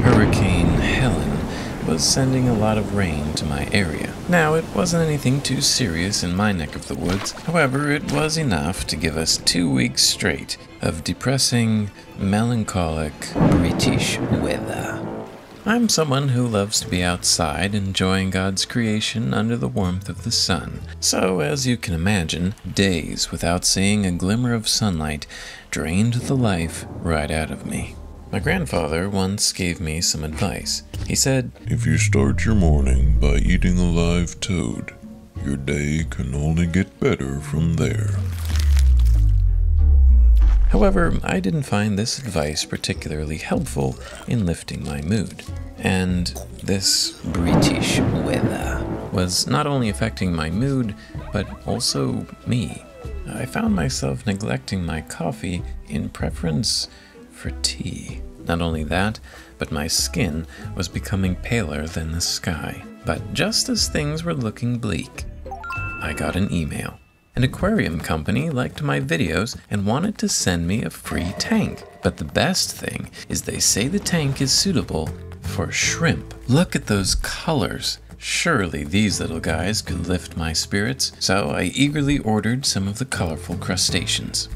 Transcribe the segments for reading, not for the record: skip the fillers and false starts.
Hurricane Helen was sending a lot of rain to my area. Now, it wasn't anything too serious in my neck of the woods. However, it was enough to give us 2 weeks straight of depressing, melancholic British weather. I'm someone who loves to be outside enjoying God's creation under the warmth of the sun. So, as you can imagine, days without seeing a glimmer of sunlight drained the life right out of me. My grandfather once gave me some advice. He said, "If you start your morning by eating a live toad, your day can only get better from there." However, I didn't find this advice particularly helpful in lifting my mood. And this British weather was not only affecting my mood, but also me. I found myself neglecting my coffee in preference for tea. Not only that, but my skin was becoming paler than the sky. But just as things were looking bleak, I got an email. An aquarium company liked my videos and wanted to send me a free tank. But the best thing is they say the tank is suitable for shrimp. Look at those colors. Surely these little guys could lift my spirits, so I eagerly ordered some of the colorful crustaceans.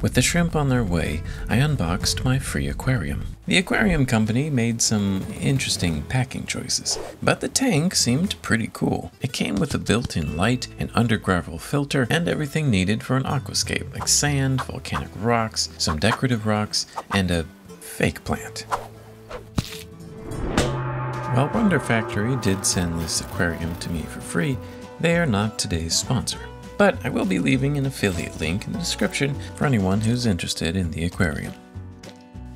With the shrimp on their way, I unboxed my free aquarium. The aquarium company made some interesting packing choices, but the tank seemed pretty cool. It came with a built-in light, an undergravel filter, and everything needed for an aquascape, like sand, volcanic rocks, some decorative rocks, and a fake plant. While Wonder Factory did send this aquarium to me for free, they are not today's sponsor. But I will be leaving an affiliate link in the description for anyone who's interested in the aquarium.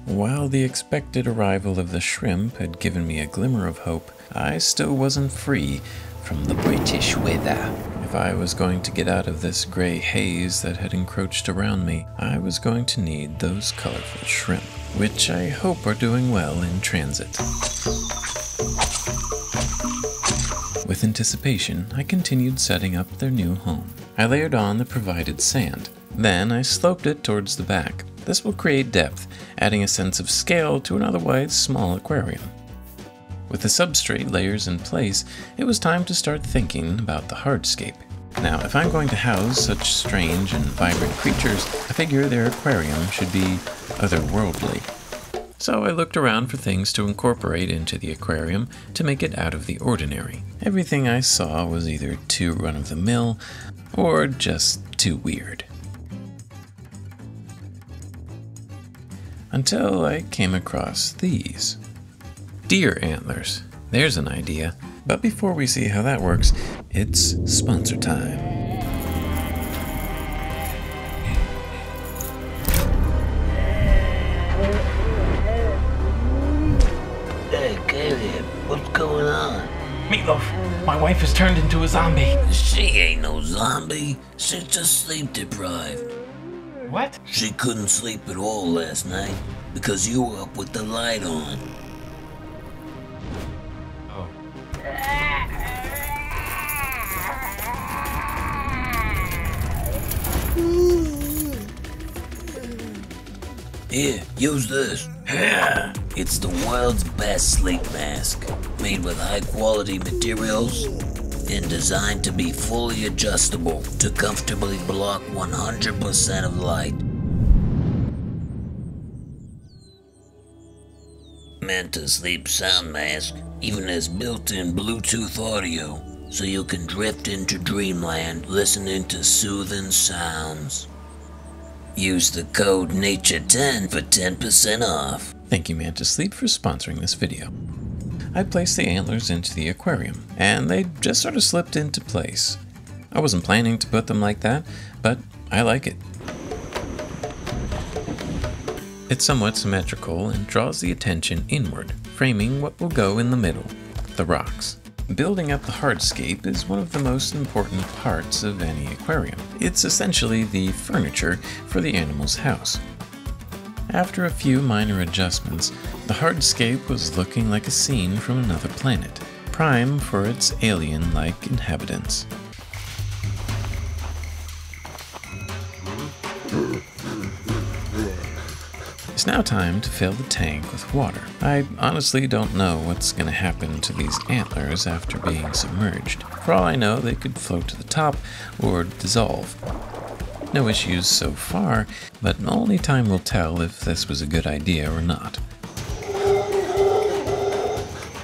While the expected arrival of the shrimp had given me a glimmer of hope, I still wasn't free from the British weather. If I was going to get out of this gray haze that had encroached around me, I was going to need those colorful shrimp, which I hope are doing well in transit. With anticipation, I continued setting up their new home. I layered on the provided sand. Then I sloped it towards the back. This will create depth, adding a sense of scale to an otherwise small aquarium. With the substrate layers in place, it was time to start thinking about the hardscape. Now, if I'm going to house such strange and vibrant creatures, I figure their aquarium should be otherworldly. So I looked around for things to incorporate into the aquarium to make it out of the ordinary. Everything I saw was either too run-of-the-mill or just too weird. Until I came across these. Deer antlers. There's an idea. But before we see how that works, it's sponsor time. What's going on? Meatloaf, my wife has turned into a zombie. She ain't no zombie. She's just sleep deprived. What? She couldn't sleep at all last night because you were up with the light on. Oh. Here, use this. It's the world's best sleep mask, made with high-quality materials and designed to be fully adjustable to comfortably block 100% of light. Meant to sleep sound mask even has built-in Bluetooth audio, so you can drift into dreamland listening to soothing sounds. Use the code NATURE10 for 10% off. Thank you, Mantis Sleep, for sponsoring this video. I placed the antlers into the aquarium, and they just sort of slipped into place. I wasn't planning to put them like that, but I like it. It's somewhat symmetrical and draws the attention inward, framing what will go in the middle, the rocks. Building up the hardscape is one of the most important parts of any aquarium. It's essentially the furniture for the animal's house. After a few minor adjustments, the hardscape was looking like a scene from another planet, prime for its alien-like inhabitants. It's now time to fill the tank with water. I honestly don't know what's going to happen to these antlers after being submerged. For all I know, they could float to the top or dissolve. No issues so far, but only time will tell if this was a good idea or not.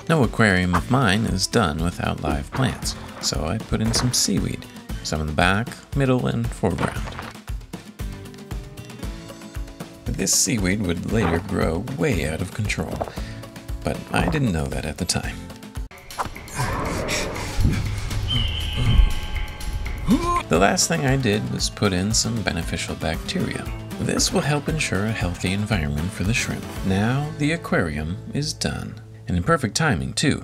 No aquarium of mine is done without live plants, so I put in some seaweed, some in the back, middle, and foreground. This seaweed would later grow way out of control, but I didn't know that at the time. The last thing I did was put in some beneficial bacteria. This will help ensure a healthy environment for the shrimp. Now the aquarium is done. And in perfect timing too,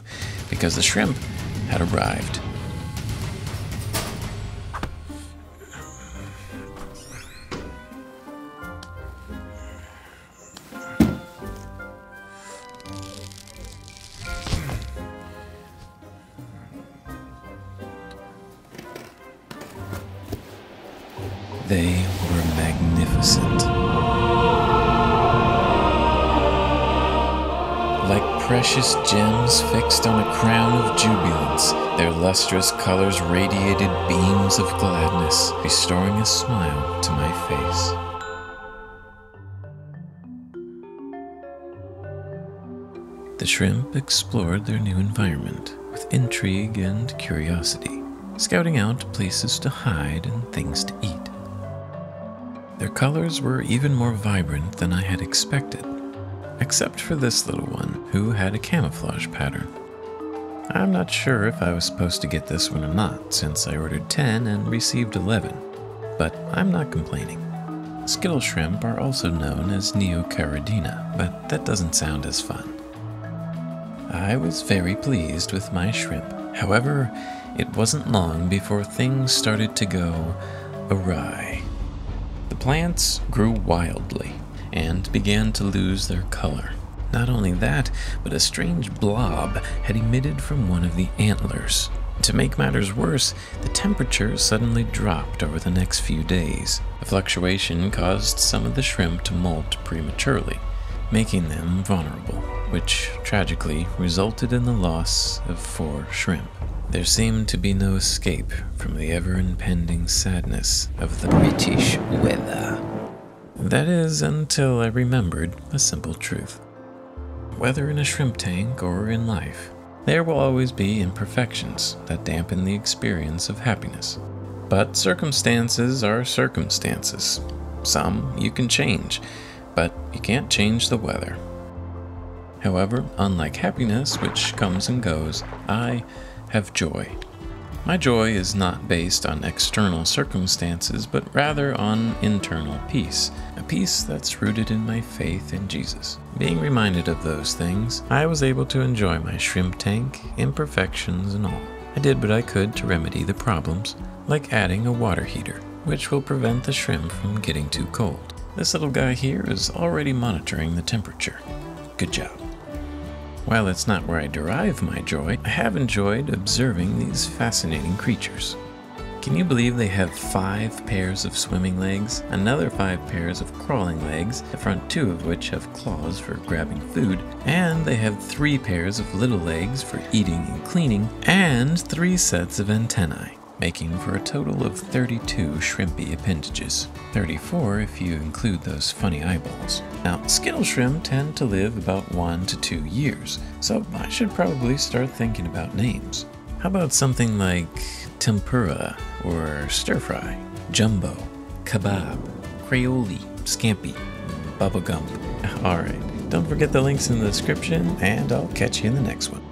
because the shrimp had arrived. They were magnificent. Like precious gems fixed on a crown of jubilance, their lustrous colors radiated beams of gladness, restoring a smile to my face. The shrimp explored their new environment with intrigue and curiosity, scouting out places to hide and things to eat. Their colors were even more vibrant than I had expected, except for this little one, who had a camouflage pattern. I'm not sure if I was supposed to get this one or not, since I ordered 10 and received 11, but I'm not complaining. Skittle shrimp are also known as Neocaridina, but that doesn't sound as fun. I was very pleased with my shrimp. However, it wasn't long before things started to go awry. The plants grew wildly and began to lose their color. Not only that, but a strange blob had emitted from one of the antlers. To make matters worse, the temperature suddenly dropped over the next few days. The fluctuation caused some of the shrimp to molt prematurely, making them vulnerable, which tragically resulted in the loss of 4 shrimp. There seemed to be no escape from the ever-impending sadness of the British weather. That is, until I remembered a simple truth. Whether in a shrimp tank or in life, there will always be imperfections that dampen the experience of happiness. But circumstances are circumstances. Some you can change, but you can't change the weather. However, unlike happiness, which comes and goes, I have joy. My joy is not based on external circumstances, but rather on internal peace, a peace that's rooted in my faith in Jesus. Being reminded of those things, I was able to enjoy my shrimp tank, imperfections and all. I did what I could to remedy the problems, like adding a water heater, which will prevent the shrimp from getting too cold. This little guy here is already monitoring the temperature. Good job. While it's not where I derive my joy, I have enjoyed observing these fascinating creatures. Can you believe they have 5 pairs of swimming legs, another 5 pairs of crawling legs, the front 2 of which have claws for grabbing food, and they have 3 pairs of little legs for eating and cleaning, and 3 sets of antennae, making for a total of 32 shrimpy appendages. 34 if you include those funny eyeballs. Now, skittle shrimp tend to live about 1 to 2 years, so I should probably start thinking about names. How about something like tempura, or stir-fry, jumbo, kebab, craoli, scampi, bubblegum. Alright, don't forget the links in the description, and I'll catch you in the next one.